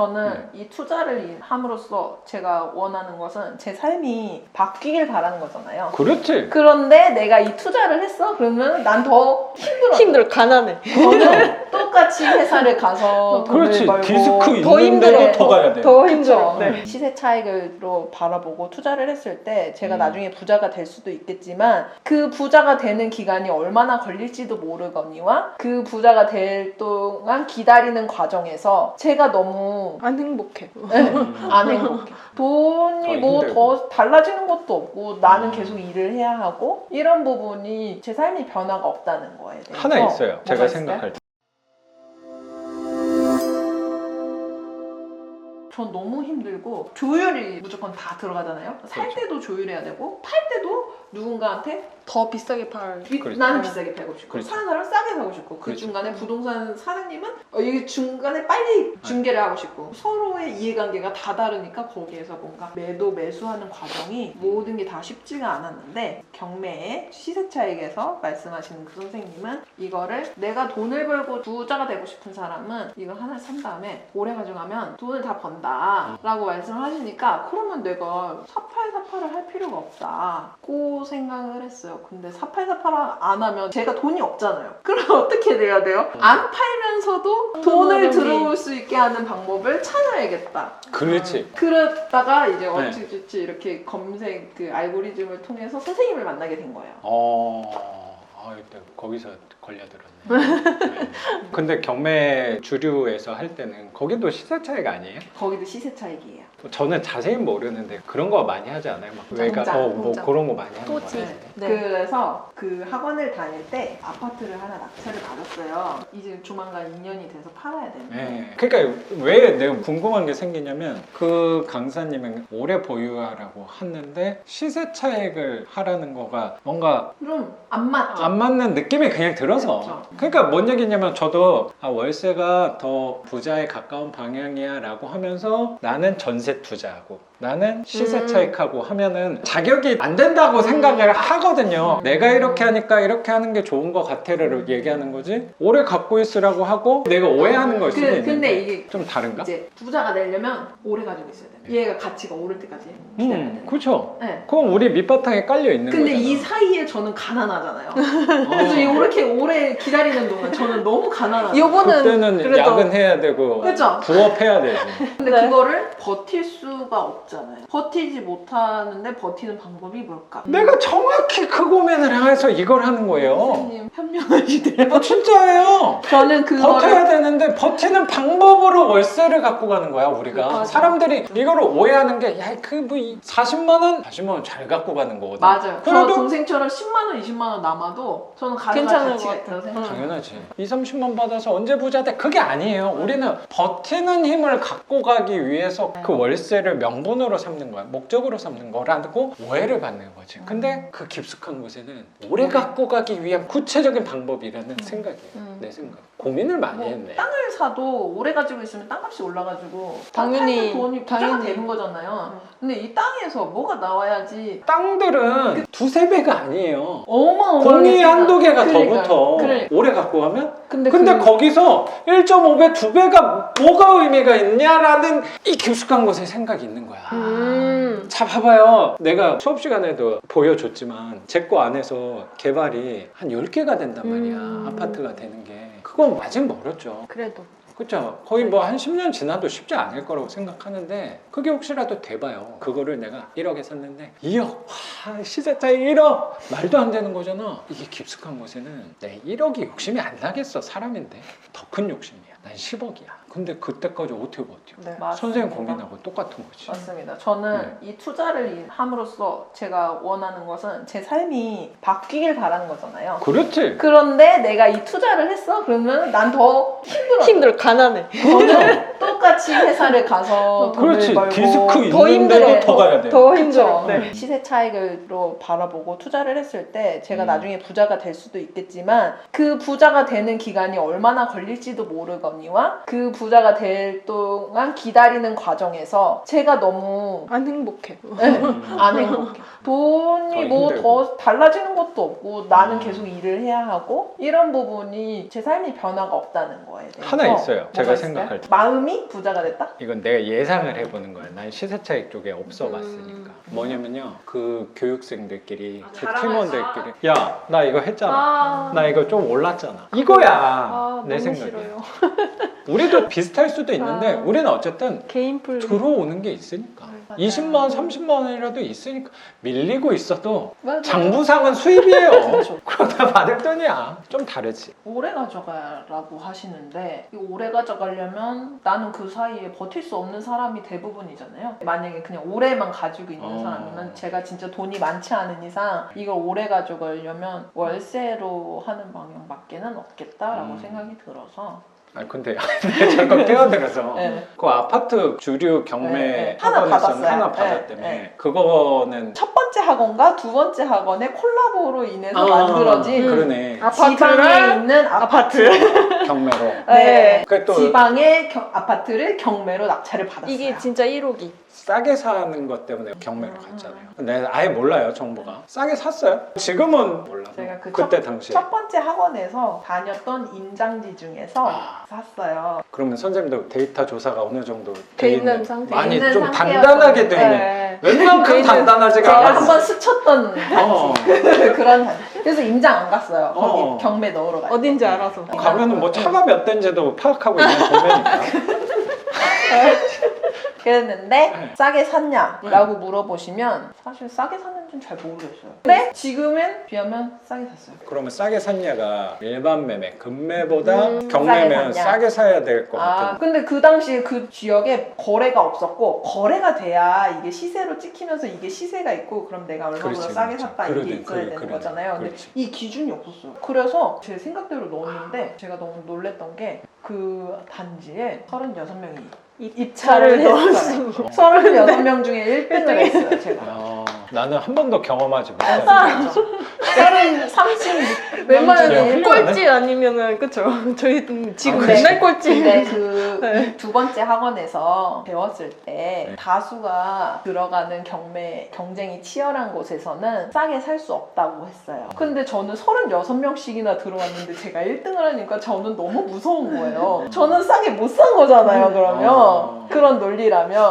저는 이 투자를 함으로써 제가 원하는 것은 제 삶이 바뀌길 바라는 거잖아요. 그렇지. 그런데 내가 이 투자를 했어? 그러면 난 더 힘들어, 가난해. 저는 똑같이 회사를 가서 돈을 그렇지. 벌고 디스크 더 있는데도 힘들어. 더 가야 돼. 더 힘들어. 그쵸? 네. 시세 차익으로 바라보고 투자를 했을 때 제가 나중에 부자가 될 수도 있겠지만 그 부자가 되는 기간이 얼마나 걸릴지도 모르거니와 그 부자가 될 동안 기다리는 과정에서 제가 너무 안 행복해. 안 행복해. 돈이 더 뭐 힘들고. 더 달라지는 것도 없고 나는 계속 일을 해야 하고 이런 부분이 제 삶이 변화가 없다는 거에 대해서 하나 있어요. 뭐가 제가 있을까요? 생각할 때. 전 너무 힘들고 조율이 무조건 다 들어가잖아요. 살 그렇죠. 때도 조율해야 되고 팔 때도 누군가한테 더 비싸게 팔. 그렇죠. 나는 비싸게 팔고 싶고 그렇죠. 사는 사람은 싸게 사고 싶고 그 그렇죠. 중간에 부동산 사장님은 이 중간에 빨리 중개를 하고 싶고 서로의 이해관계가 다 다르니까 거기에서 뭔가 매수하는 과정이 모든 게 다 쉽지가 않았는데 경매의 시세 차익에서 말씀하시는 그 선생님은 이거를 내가 돈을 벌고 부자가 되고 싶은 사람은 이거 하나 산 다음에 오래 가져가면 돈을 다 번다 라고 말씀을 하시니까 그러면 내가 사팔사팔을 할 필요가 없다 고 생각을 했어요. 근데 사팔사팔 안 하면 제가 돈이 없잖아요. 그럼 어떻게 돼야 돼요? 안 팔면서도 돈을 들어올 수 있게 하는 방법을 찾아야겠다. 그렇지. 그러다가 이제 어찌저찌 이렇게 검색 그 알고리즘을 통해서 선생님을 만나게 된 거예요. 일단 거기서 걸려들었네. 네. 근데 경매 주류에서 할 때는 거기도 시세 차이가 아니에요? 거기도 시세 차익이에요. 저는 자세히 모르는데 그런 거 많이 하지 않아요? 막 외가 뭐 공짜. 그런 거 많이 하는 거 토지. 같아요. 네. 그래서 그 학원을 다닐 때 아파트를 하나 낙찰을 받았어요. 이제 조만간 2년이 돼서 팔아야 되는데 네. 그러니까 왜 내가 궁금한 게 생기냐면 그 강사님은 오래 보유하라고 했는데 시세 차익을 하라는 거가 뭔가 좀 안 맞죠? 안 맞는 느낌이 그냥 들어서 그렇죠. 그러니까 뭔 얘기냐면 저도 월세가 더 부자에 가까운 방향이야 라고 하면서 나는 전세 투자하고 나는 시세 차익하고 하면은 자격이 안 된다고 생각을 하거든요. 내가 이렇게 하니까 이렇게 하는 게 좋은 것 같아를 얘기하는 거지 오래 갖고 있으라고 하고 내가 오해하는 걸 수도 있는데 근데 이게 좀 다른가? 이제 부자가 되려면 오래 가지고 있어야 돼요. 얘가 가치가 오를 때까지 기다려야 돼요. 그렇죠. 네. 그럼 우리 밑바탕에 깔려 있는 근데 거잖아. 이 사이에 저는 가난하잖아요. 그래서 이렇게 오래 기다리는 동안 저는 너무 가난하죠. 요거는 그때는 그래도- 야근해야 되고 그죠? 부업해야 되지. 근데 네. 그거를 버틸 수가 없잖아요. 버티지 못하는데 버티는 방법이 뭘까? 내가 정확히 그 고민을 해서 이걸 하는 거예요. 선생님 현명하시대요. 진짜예요. 저는 그거를 버텨야 되는데 버티는 방법으로 월세를 갖고 가는 거야 우리가. 맞아. 사람들이 이거를 오해하는 게 야 그 뭐 40만 원 잘 갖고 가는 거거든. 맞아요. 저 그래도 동생처럼 10만 원, 20만 원 남아도 저는 가능한 괜찮은 가치가 것 있다고 같아요. 생각해요. 당연하지. 2, 30만 받아서 언제 부자 돼? 그게 아니에요. 우리는 버티는 힘을 갖고 가기 위해서 그 월세를 명분으로 삼는 거야. 목적으로 삼는 거라고 오해를 받는 거지. 근데 그 깊숙한 곳에는 오래 갖고 가기 위한 구체적인 방법이라는 생각이에요. 내 생각. 고민을 많이 했네. 땅을 사도 오래 가지고 있으면 땅값이 올라가지고 당연히, 땅 팔면 돈이 부자가 당연히. 되는 거잖아요. 근데 이 땅에서 뭐가 나와야지 땅들은 두세 배가 아니에요. 어마어마하게 공이 한두 개가 더 그러니까요. 붙어. 그러니까. 오래 갖고 가면? 근데 거기서 1.5배, 2배가 뭐가 의미가 있냐라는 이 깊숙한 곳에 생각이 있는 거야. 자 봐봐요. 내가 수업 시간에도 보여줬지만 제 거 안에서 개발이 한 10개가 된단 말이야. 아파트가 되는 게. 그건 아직 멀었죠. 그래도. 그렇죠. 거의 뭐 한 10년 지나도 쉽지 않을 거라고 생각하는데 그게 혹시라도 돼봐요. 그거를 내가 1억에 샀는데 2억. 와, 시세 차이 1억. 말도 안 되는 거잖아. 이게 깊숙한 곳에는 내 1억이 욕심이 안 나겠어. 사람인데. 더 큰 욕심이야. 난 10억이야. 근데 그때까지 어떻게 버텨? 네. 선생님 고민하고 똑같은 거지. 맞습니다. 저는 이 투자를 함으로써 제가 원하는 것은 제 삶이 바뀌길 바라는 거잖아요. 그렇지. 그런데 내가 이 투자를 했어? 그러면 난 더 힘들어, 가난해. 저는 똑같이 회사를 가서 돈을 그렇지. 벌고 디스크 더 있는데도 힘들어. 더 가야 돼. 더 힘들어. 그쵸? 네. 시세 차익으로 바라보고 투자를 했을 때 제가 나중에 부자가 될 수도 있겠지만 그 부자가 되는 기간이 얼마나 걸릴지도 모르거니와 그 부자가 될 동안 기다리는 과정에서 제가 너무 안 행복해. 안 행복해. 돈이 더 뭐 힘들고. 더 달라지는 것도 없고 나는 계속 일을 해야 하고 이런 부분이 제 삶이 변화가 없다는 거에 대해서 하나 있어요. 뭐가 제가 있을까요? 생각할 때. 마음이 사람이 부자가 됐다? 이건 내가 예상을 해보는 거야. 난 시세차익 쪽에 없어 봤으니까. 뭐냐면요. 그 교육생들끼리, 그 팀원들끼리. 야, 나 이거 했잖아. 나 이거 좀 올랐잖아. 이거야. 내 너무 생각에. 싫어요. 우리도 비슷할 수도 있는데 우리는 어쨌든 개인 풀. 들어오는 게 있으니까. 20만 원, 30만 원이라도 있으니까 밀리고 있어도 맞아요. 장부상은 수입이에요. 그렇죠. 그러다 받을 돈이야. 좀 다르지. 오래 가져가라고 하시는데 이 오래 가져가려면 나는 그 사이에 버틸 수 없는 사람이 대부분이잖아요. 만약에 그냥 오래만 가지고 있는 사람이면 제가 진짜 돈이 많지 않은 이상 이걸 오래 가져가려면 월세로 하는 방향밖에는 없겠다라고 생각이 들어서 아 근데 잠깐 끼어들어서 네. 그 아파트 주류 경매 네. 하나 학원에서는 받았어요. 하나 네. 받았다며. 네. 그거는 첫 번째 학원과 두 번째 학원의 콜라보로 인해서 만들어진 그러네. 지방에 있는 아파트. 경매로. 네. 그게 또 지방의 아파트를 경매로 낙찰을 받았어요. 이게 진짜 1억이. 싸게 사는 것 때문에 경매로 갔잖아요. 내가 아예 몰라요, 정보가. 싸게 샀어요. 지금은 몰라. 제가 그때 당시에. 첫 번째 학원에서 다녔던 임장지 중에서 샀어요. 그러면 선생님도 데이터 조사가 어느 정도 돼 있는 상태. 많이 있는 좀 상태였어요. 단단하게 돼 있는. 네. 웬만큼 단단하지가 제가 않았어. 한번 스쳤던 어. 그런 단지. 그래서 임장 안 갔어요. 거기 어. 경매 넣으러 갔어요. 어딘지 알아서. 가면은 뭐 차가 몇 대인지도 파악하고 있는 동네니까. 그랬는데 네. 싸게 샀냐라고 물어보시면 사실 싸게 샀는지는 잘 모르겠어요. 근데 지금은 비하면 싸게 샀어요. 그러면 싸게 샀냐가 일반 매매, 금매보다 싸게 경매면 샀냐. 싸게 사야 될 것 같은. 근데 그 당시에 그 지역에 거래가 없었고 거래가 돼야 이게 시세로 찍히면서 이게 시세가 있고 그럼 내가 얼마보다 그렇지, 싸게 그렇지. 샀다 그러네, 이게 있어야 되는 그러네. 거잖아요. 근데 그렇지. 이 기준이 없었어요. 그래서 제 생각대로 넣었는데 제가 너무 놀랬던 게 그 단지에 36명이 입찰을 했어요. 36명 중에 1등을 했어요, 제가. 나는 한 번도 경험하지 아, 못했어. 36명 웬만하면 중에 훌륭하네. 꼴찌 아니면은 그쵸. 저희 지금 그치. 맨날 꼴찌. 근데 그 네. 두 번째 학원에서 배웠을 때 다수가 들어가는 경쟁이 치열한 곳에서는 싸게 살 수 없다고 했어요. 근데 저는 36명씩이나 들어왔는데 제가 1등을 하니까 저는 너무 무서운 거예요. 저는 싸게 못 산 거잖아요, 그러면. 그런 논리라면.